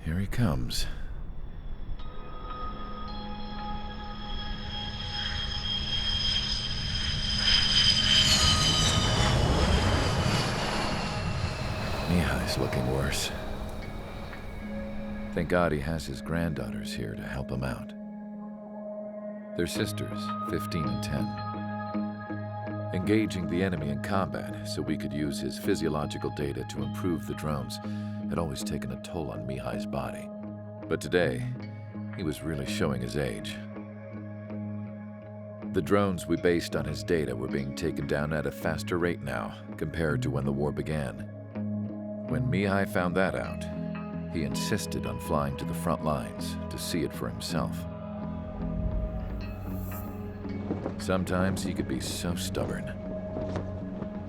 Here he comes. Mihai's looking worse. Thank God he has his granddaughters here to help him out. They're sisters, 15 and 10. Engaging the enemy in combat so we could use his physiological data to improve the drones had always taken a toll on Mihai's body. But today, he was really showing his age. The drones we based on his data were being taken down at a faster rate now compared to when the war began. When Mihai found that out, he insisted on flying to the front lines to see it for himself. Sometimes he could be so stubborn.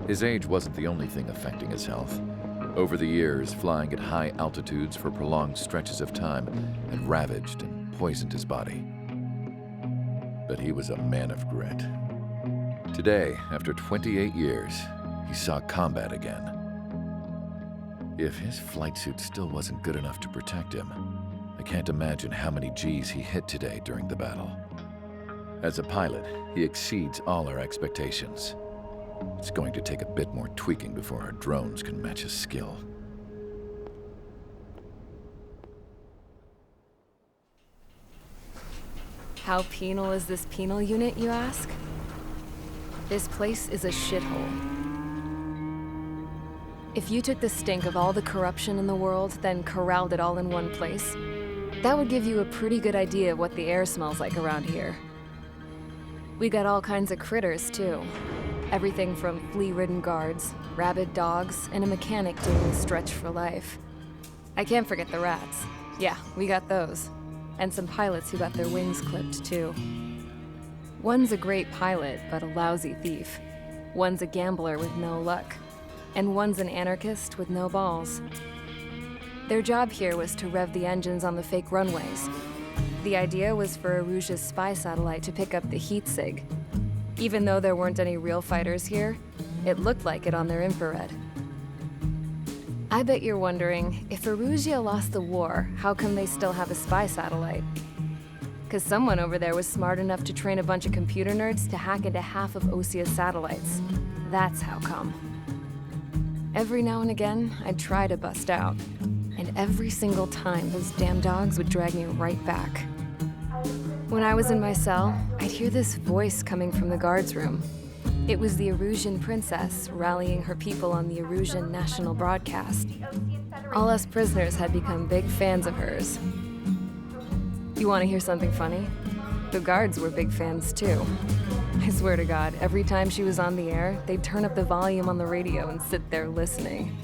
His age wasn't the only thing affecting his health. Over the years, flying at high altitudes for prolonged stretches of time had ravaged and poisoned his body. But he was a man of grit. Today, after 28 years, he saw combat again. If his flight suit still wasn't good enough to protect him, I can't imagine how many G's he hit today during the battle. As a pilot, he exceeds all our expectations. It's going to take a bit more tweaking before our drones can match his skill. How penal is this penal unit, you ask? This place is a shithole. If you took the stink of all the corruption in the world, then corralled it all in one place, that would give you a pretty good idea of what the air smells like around here. We got all kinds of critters, too. Everything from flea-ridden guards, rabid dogs, and a mechanic doing a stretch for life. I can't forget the rats. Yeah, we got those. And some pilots who got their wings clipped, too. One's a great pilot, but a lousy thief. One's a gambler with no luck. And one's an anarchist with no balls. Their job here was to rev the engines on the fake runways. The idea was for Aruja's spy satellite to pick up the heat sig. Even though there weren't any real fighters here, it looked like it on their infrared. I bet you're wondering, if Aruja lost the war, how come they still have a spy satellite? 'Cause someone over there was smart enough to train a bunch of computer nerds to hack into half of Osia's satellites. That's how come. Every now and again, I'd try to bust out. And every single time, those damn dogs would drag me right back. When I was in my cell, I'd hear this voice coming from the guards room. It was the Arusian princess rallying her people on the Arusian national broadcast. All us prisoners had become big fans of hers. You want to hear something funny? The guards were big fans too. I swear to God, every time she was on the air, they'd turn up the volume on the radio and sit there listening.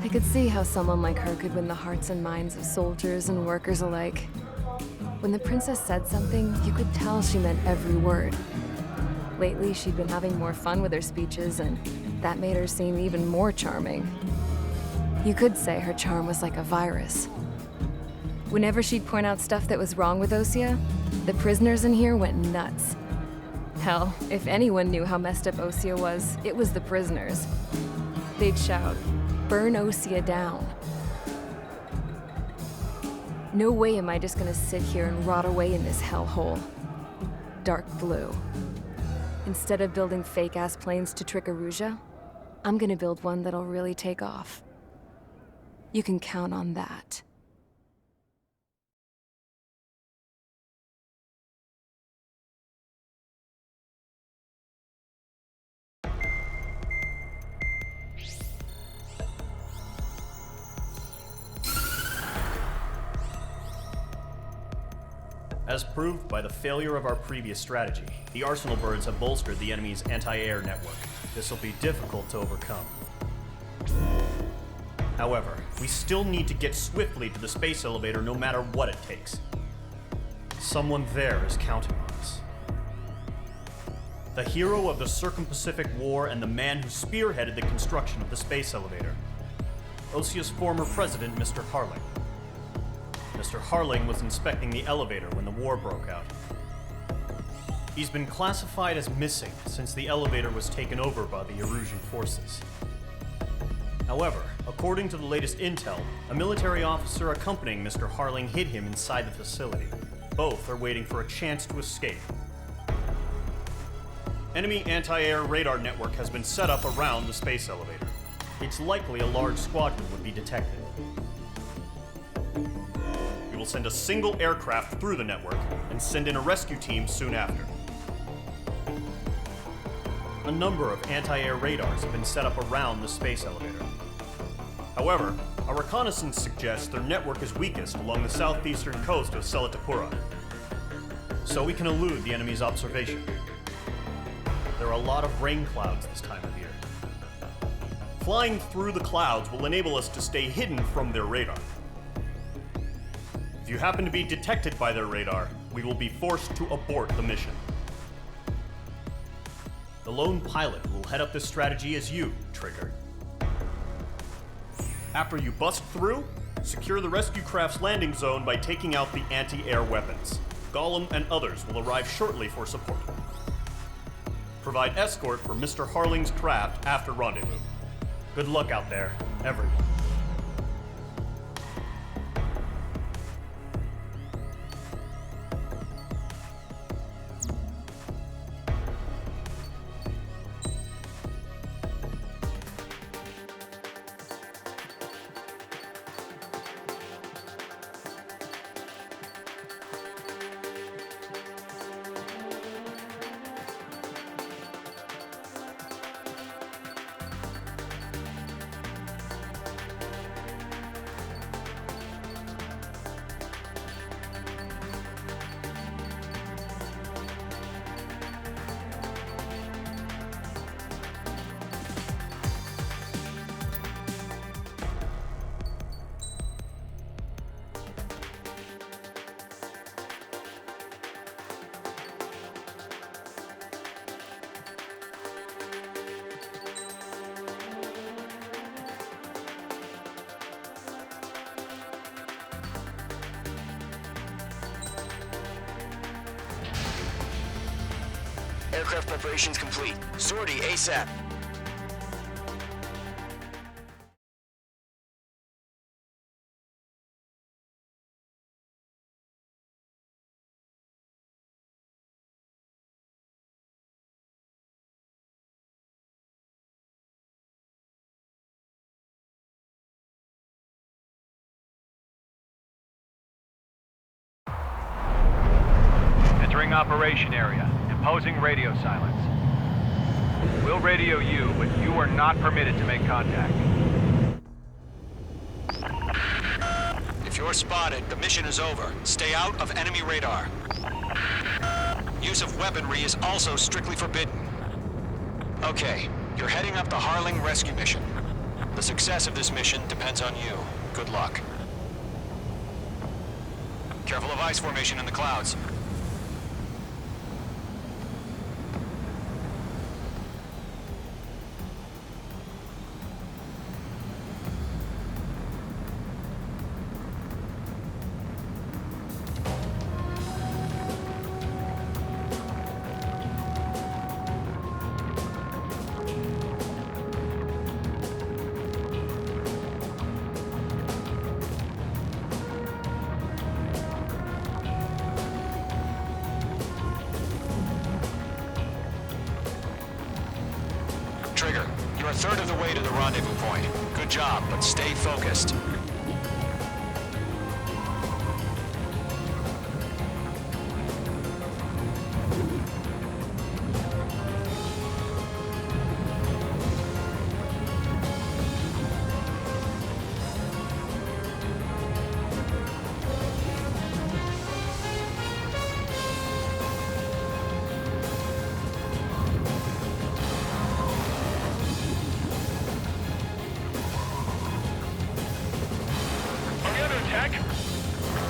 I could see how someone like her could win the hearts and minds of soldiers and workers alike. When the princess said something, you could tell she meant every word. Lately, she'd been having more fun with her speeches, and that made her seem even more charming. You could say her charm was like a virus. Whenever she'd point out stuff that was wrong with Osia, the prisoners in here went nuts. Hell, if anyone knew how messed up Osia was, it was the prisoners. They'd shout, "Burn Osia down." No way am I just gonna sit here and rot away in this hellhole. Dark blue. Instead of building fake-ass planes to trick Aruja, I'm gonna build one that'll really take off. You can count on that. As proved by the failure of our previous strategy, the Arsenal birds have bolstered the enemy's anti-air network. This will be difficult to overcome. However, we still need to get swiftly to the space elevator no matter what it takes. Someone there is counting on us. The hero of the Circum-Pacific War and the man who spearheaded the construction of the space elevator. Osia's former president, Mr. Harling. Mr. Harling was inspecting the elevator when the war broke out. He's been classified as missing since the elevator was taken over by the Erusian forces. However, According to the latest intel, a military officer accompanying Mr. Harling hid him inside the facility. Both are waiting for a chance to escape. Enemy anti-air radar network has been set up around the space elevator. It's likely a large squadron would be detected. We will send a single aircraft through the network and send in a rescue team soon after. A number of anti-air radars have been set up around the space elevator. However, our reconnaissance suggests their network is weakest along the southeastern coast of Selatapura, so we can elude the enemy's observation. There are a lot of rain clouds this time of year. Flying through the clouds will enable us to stay hidden from their radar. If you happen to be detected by their radar, we will be forced to abort the mission. The lone pilot who will head up this strategy is you, Trigger. After you bust through, secure the rescue craft's landing zone by taking out the anti-air weapons. Gollum and others will arrive shortly for support. Provide escort for Mr. Harling's craft after rendezvous. Good luck out there, everyone. Aircraft preparations complete. Sortie ASAP. Entering operation area. Imposing radio silence. We'll radio you, but you are not permitted to make contact. If you're spotted, the mission is over. Stay out of enemy radar. Use of weaponry is also strictly forbidden. Okay, you're heading up the Harling rescue mission. The success of this mission depends on you. Good luck. Careful of ice formation in the clouds. Trigger, you're a third of the way to the rendezvous point. Good job, but stay focused.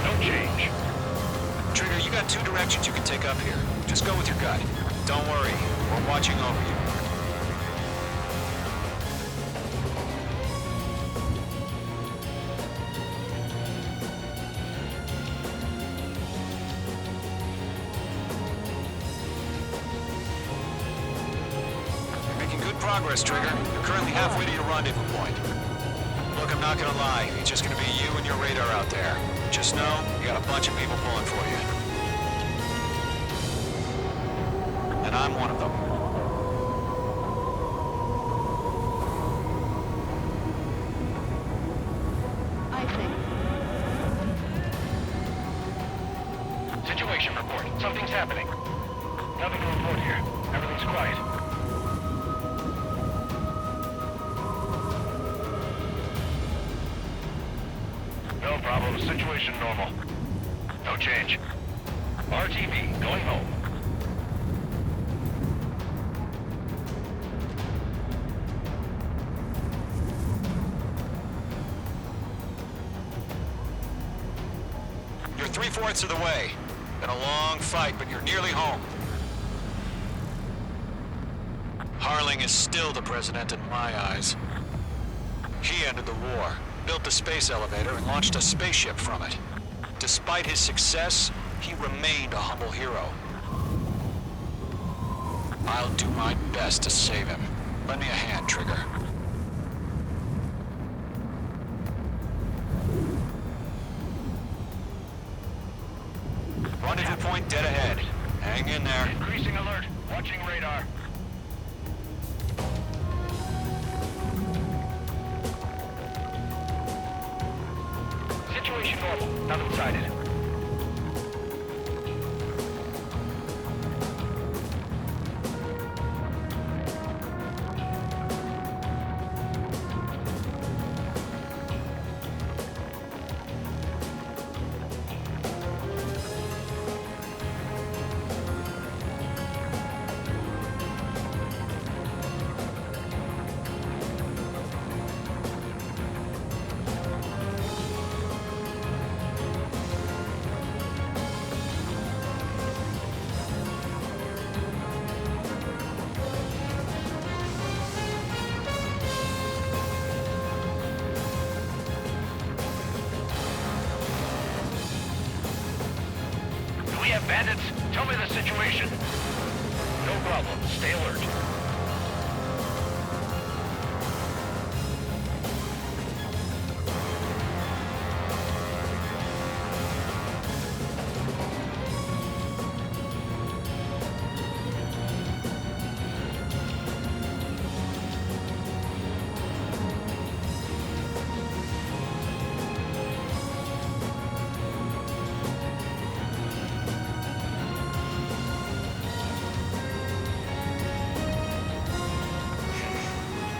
Don't change. Trigger, you got two directions you can take up here. Just go with your gut. Don't worry, we're watching over you. You're making good progress, Trigger. You're currently halfway to your rendezvous point. Look, I'm not gonna lie. It's just gonna be you and your radar out there. Just know, you got a bunch of people pulling for you. And I'm one of them. I see. Situation report. Something's happening. Nothing to report here. Everything's quiet. No problem. Situation normal. No change. RTV, going home. You're 3/4 of the way. Been a long fight, but you're nearly home. Harling is still the president in my eyes. He ended the war, built the space elevator, and launched a spaceship from it. Despite his success, he remained a humble hero. I'll do my best to save him. Lend me a hand, Trigger. Rendezvous point dead ahead. Hang in there. Increasing alert. Watching radar. Situation normal. Nothing sighted. We have bandits? Tell me the situation. No problem. Stay alert.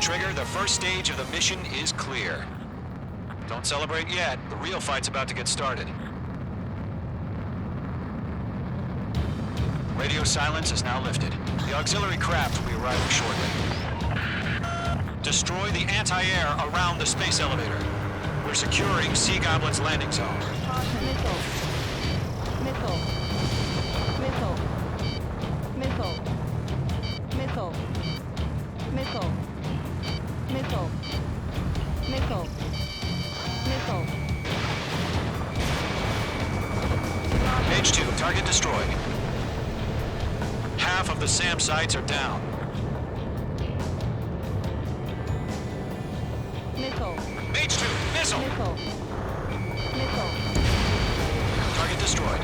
Trigger, the first stage of the mission is clear. Don't celebrate yet. The real fight's about to get started. Radio silence is now lifted. The auxiliary craft will be arriving shortly. Destroy the anti-air around the space elevator. We're securing Sea Goblin's landing zone. Missile. Missile. Missile. Missile. Missile. Missile. Missile. Missile. Missile. H2, target destroyed. Half of the SAM sites are down. Missile. H2, missile! Missile. Missile. Target destroyed.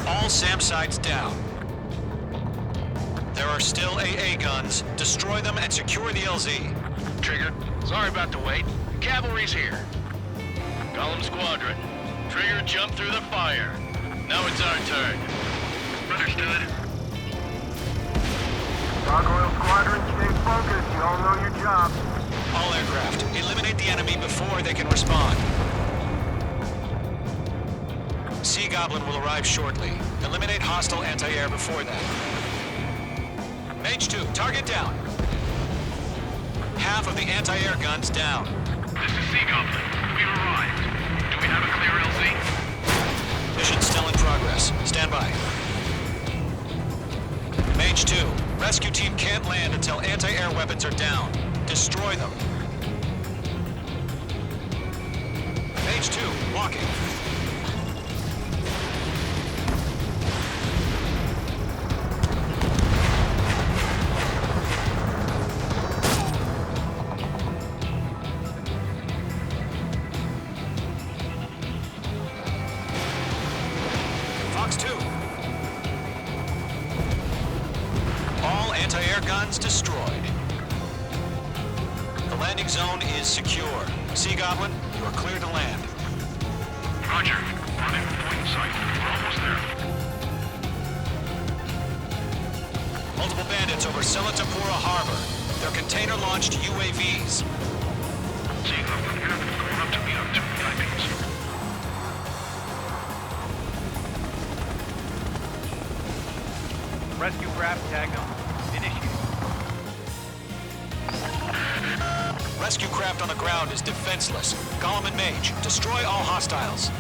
All SAM sites down. There are still AA guns. Destroy them and secure the LZ. Trigger, sorry about the wait. Cavalry's here. Column Squadron. Trigger jumped through the fire. Now it's our turn. Understood. Gargoyle Squadron, stay focused. You all know your job. All aircraft, eliminate the enemy before they can respond. Sea Goblin will arrive shortly. Eliminate hostile anti-air before that. Mage 2, target down. Half of the anti-air guns down. This is Sea Goblin. We've arrived. Do we have a clear LZ? Mission still in progress. Stand by. Mage 2, rescue team can't land until anti-air weapons are down. Destroy them. Mage 2, walking. guns destroyed. The landing zone is secure. Sea Goblin, you are clear to land. Roger. Running point in sight. We're almost there. Multiple bandits over Selatapura Harbor. They're container-launched UAVs. Sea Goblin, you're going up to me on 2 typings. Rescue craft tagged on. Initiate. Rescue craft on the ground is defenseless. Gollum and Mage, destroy all hostiles.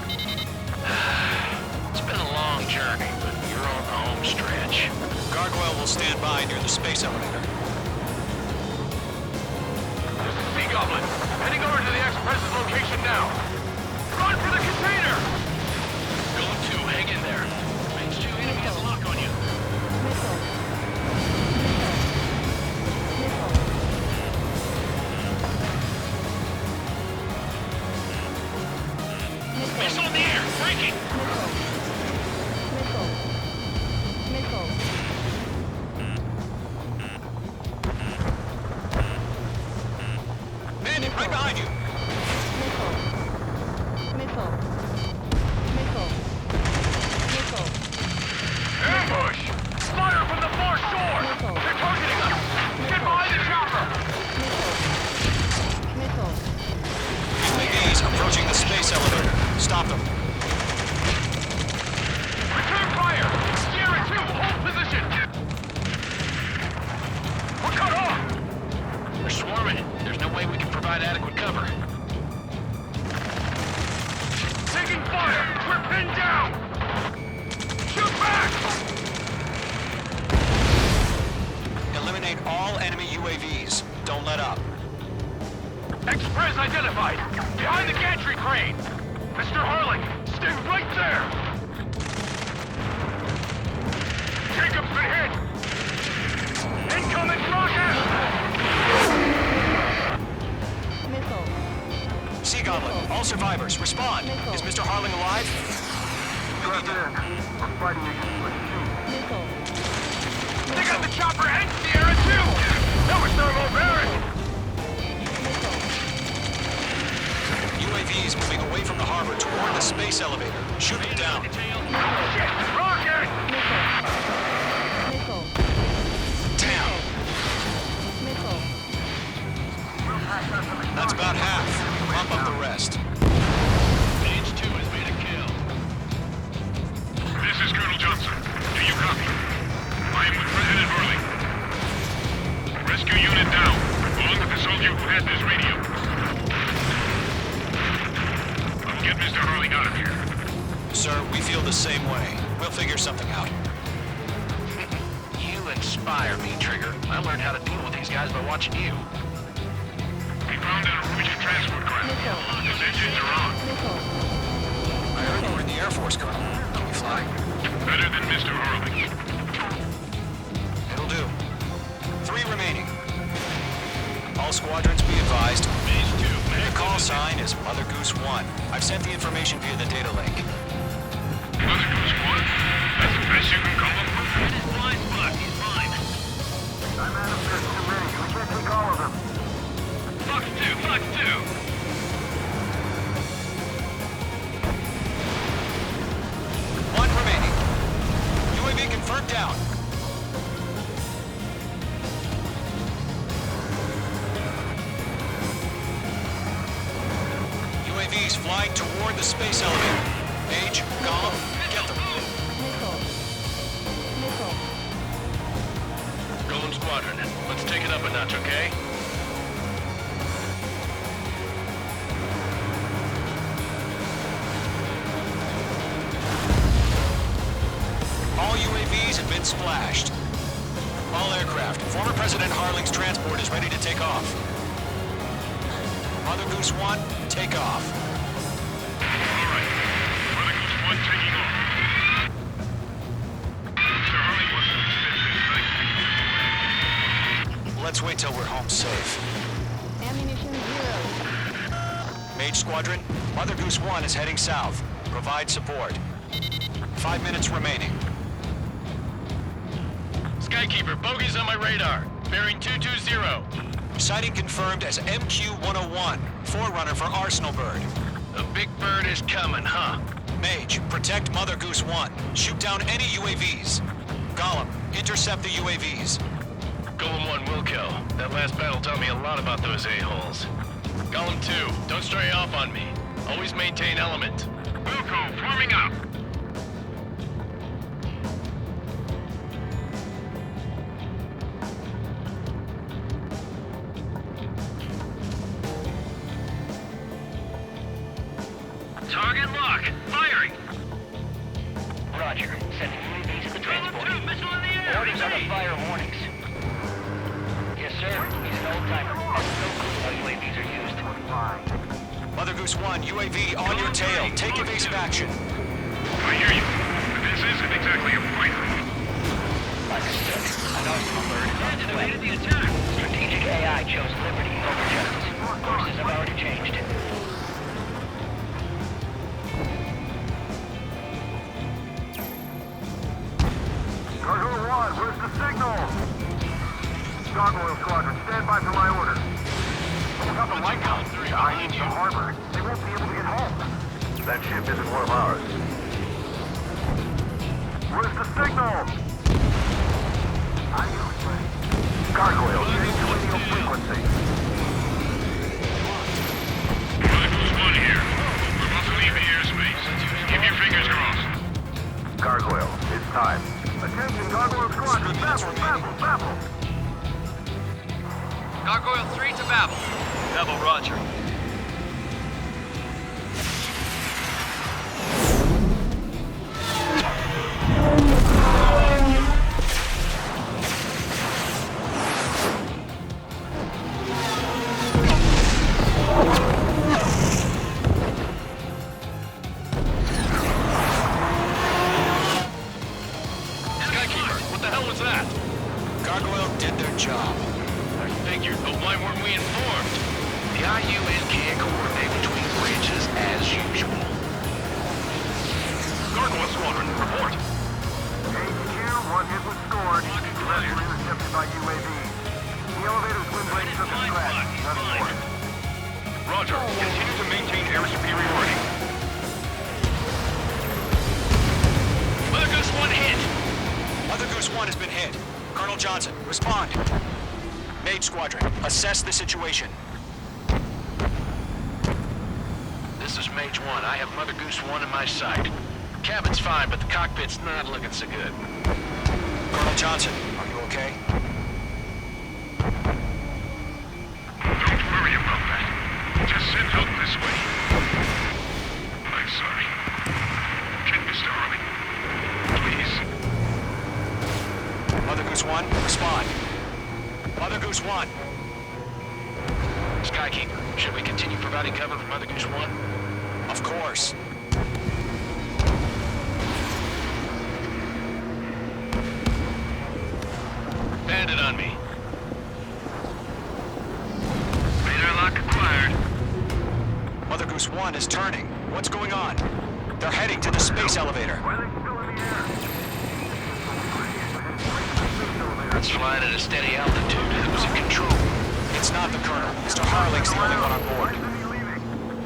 It's been a long journey, but you're on the home stretch. Gargoyle will stand by near the space elevator. Sea Goblin, heading over to the Express's location now. Run for the container! Going to, hang in there. Range 2 enemy has a lock on you. Missile. Missile. Missile. Missile in the air, breaking! Missile. Missile. Bandit, right behind you! Missile. Missile. Missile. Missile. Ambush! Fire from the far shore! Missile. They're targeting us! Get behind the chopper! Missile. UAVs approaching the space elevator. Stop them. Return fire! Sierra 2, hold position! We're cut off! They're swarming. There's no way we can provide adequate cover. Taking fire! We're pinned down! Shoot back! Eliminate all enemy UAVs. Don't let up. Express identified! Behind the gantry crane! Mr. Harling, stay right there! Jacob's been hit! Incoming rocket! Missile. Sea Goblin, all survivors, respond. Is Mr. Harling alive? President, we're fighting against pursuit. Missile. They got the chopper and Sierra too! That was thermobaric! UAVs moving away from the harbor toward the space elevator. Shoot it down. Shit! Rocket! Missile. Down. Missile. That's about half. Pump up the rest. Page 2 has made a kill. This is Colonel Johnson. Do you copy? I am with President Harling. Rescue unit down. Along with the soldier who has this radio. I'll get Mr. Harling out of here. Sir, we feel the same way. We'll figure something out. You inspire me, Trigger. I learned how to deal with these guys by watching you. We found a Norwegian transport craft. Its engines are on. Missile. I heard you were in the Air Force, Colonel. Can we fly? Better than Mr. Harling. It'll do. 3 remaining. All squadrons be advised. Phase 2. The call sign is Mother Goose 1. I've sent the information via the data link. Mother Goose 1? That's the best you can call him? Hit his blind spot. He's fine. I'm out of this too many. We can't take all of them. Fox 2. Fox 2. One remaining. UAV confirmed down. UAVs flying toward the space elevator. Mage, Gollum, get them. Missile. Missile. Golem Squadron, let's take it up a notch, okay? All UAVs have been splashed. All aircraft, former President Harling's transport is ready to take off. Mother Goose 1, take off. All right. Mother Goose 1 taking off. Mr. Harling wasn't fit. Let's wait till we're home safe. Ammunition 0. Mage Squadron, Mother Goose 1 is heading south. Provide support. 5 minutes remaining. Skykeeper, bogeys on my radar. Bearing 220. Sighting confirmed as MQ-101, forerunner for Arsenal Bird. The big bird is coming, huh? Mage, protect Mother Goose 1. Shoot down any UAVs. Gollum, intercept the UAVs. Golem 1 will kill. That last battle taught me a lot about those a-holes. Golem 2, don't stray off on me. Always maintain element. Wilco, forming up. Target lock. Firing. Roger. Sending UAVs to the transport. Missile in the air. Orders on the fire warnings. Yes, sir. He's an old-timer. Has no clue how UAVs are used. Mother Goose 1, UAV on your tail. Take evasive action. I hear you. But this isn't exactly a fighter. Understood. An Arsenal Bird is on its way. The attack. Strategic AI chose liberty over justice. Courses have already changed. Cargo 1, where's the signal? Gargoyle Squadron, stand by for my order. Without the Lighthouse, I need the harbor. They won't be able to get home. That ship isn't one of ours. Where's the signal? I know it's ready. Gargoyle, change radio frequency. Lighthouse 1 here. We're about to leave the airspace. Keep your fingers crossed. Gargoyle, it's time. Attention, Gargoyle Squadron, Babel! Gargoyle 3 to Babel. Double Roger. Skykeeper, what the hell was that? Gargoyle did their job. I figured, but why weren't we informed? The IUN can't coordinate between branches as usual. Gargoyle Squadron, report. HQ, one hit was scored. The rest were intercepted by UAV. The elevator's wind blade took a crash. Nothing more. Roger, continue to maintain air superiority. Mother Goose 1 hit. Mother Goose 1 has been hit. Colonel Johnson, respond. Mage Squadron, assess the situation. This is Mage 1. I have Mother Goose 1 in my sight. Cabin's fine, but the cockpit's not looking so good. Colonel Johnson, are you okay? Don't worry about that. Just send help this way. I'm sorry. Get Mr. Harley. Please. Mother Goose 1, respond. Mother Goose 1. Skykeeper, should we continue providing cover for Mother Goose 1? Of course. Bandit on me. Radar lock acquired. Mother Goose 1 is turning. What's going on? They're heading to the space elevator. Why are they still in the air? It's flying at a steady altitude. Who's in control? It's not the Colonel. Mr. Harling's the only one on board.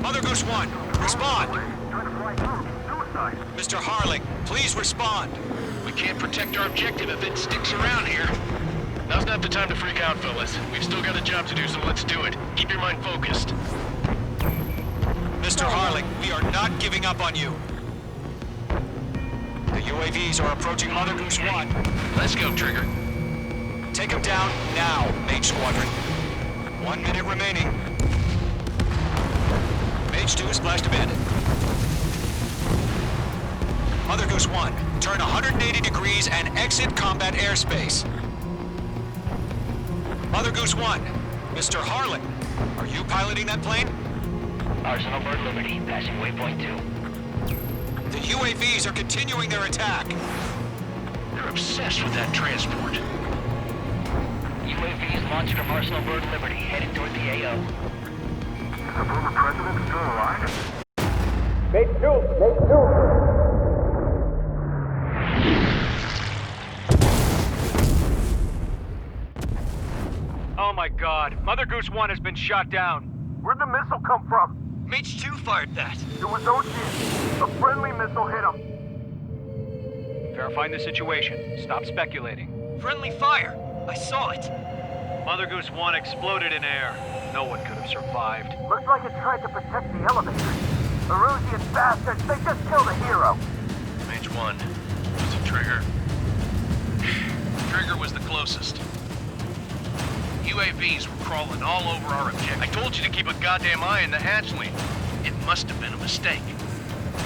Mother Goose 1, respond. Trying to fly through. Suicide. Mr. Harling, please respond. We can't protect our objective if it sticks around here. Now's not the time to freak out, fellas. We've still got a job to do, so let's do it. Keep your mind focused. Mr. Harling, we are not giving up on you. The UAVs are approaching Mother Goose 1. Let's go, Trigger. Take them down now, Mage Squadron. 1 minute remaining. Mage 2 is splashed abandoned. Mother Goose 1, turn 180 degrees and exit combat airspace. Mother Goose 1, Mr. Harling, are you piloting that plane? Arsenal Bird Liberty, passing waypoint 2. The UAVs are continuing their attack. They're obsessed with that transport. UAVs launched from Arsenal Bird Liberty, headed toward the AO. Is the former president still alive? Mother Goose 1 has been shot down. Where'd the missile come from? Mage 2 fired that. It was Ocean. A friendly missile hit him. Verifying the situation. Stop speculating. Friendly fire. I saw it. Mother Goose 1 exploded in air. No one could have survived. Looks like it tried to protect the elevator. Erusian bastards, they just killed a hero. Mage 1. Was it Trigger? Trigger was the closest. UAVs were crawling all over our objective. I told you to keep a goddamn eye on the hatchling. It must have been a mistake.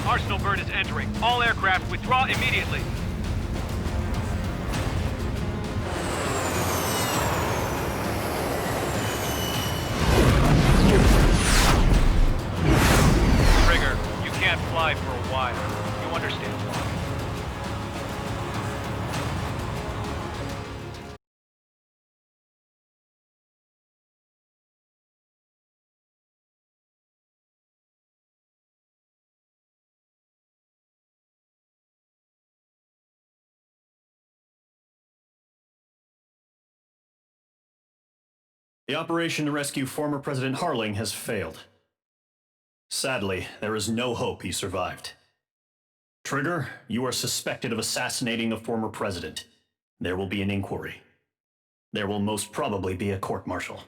Arsenal bird is entering. All aircraft withdraw immediately. Trigger, you can't fly for a while. You understand why. The operation to rescue former President Harling has failed. Sadly, there is no hope he survived. Trigger, you are suspected of assassinating the former president. There will be an inquiry. There will most probably be a court-martial.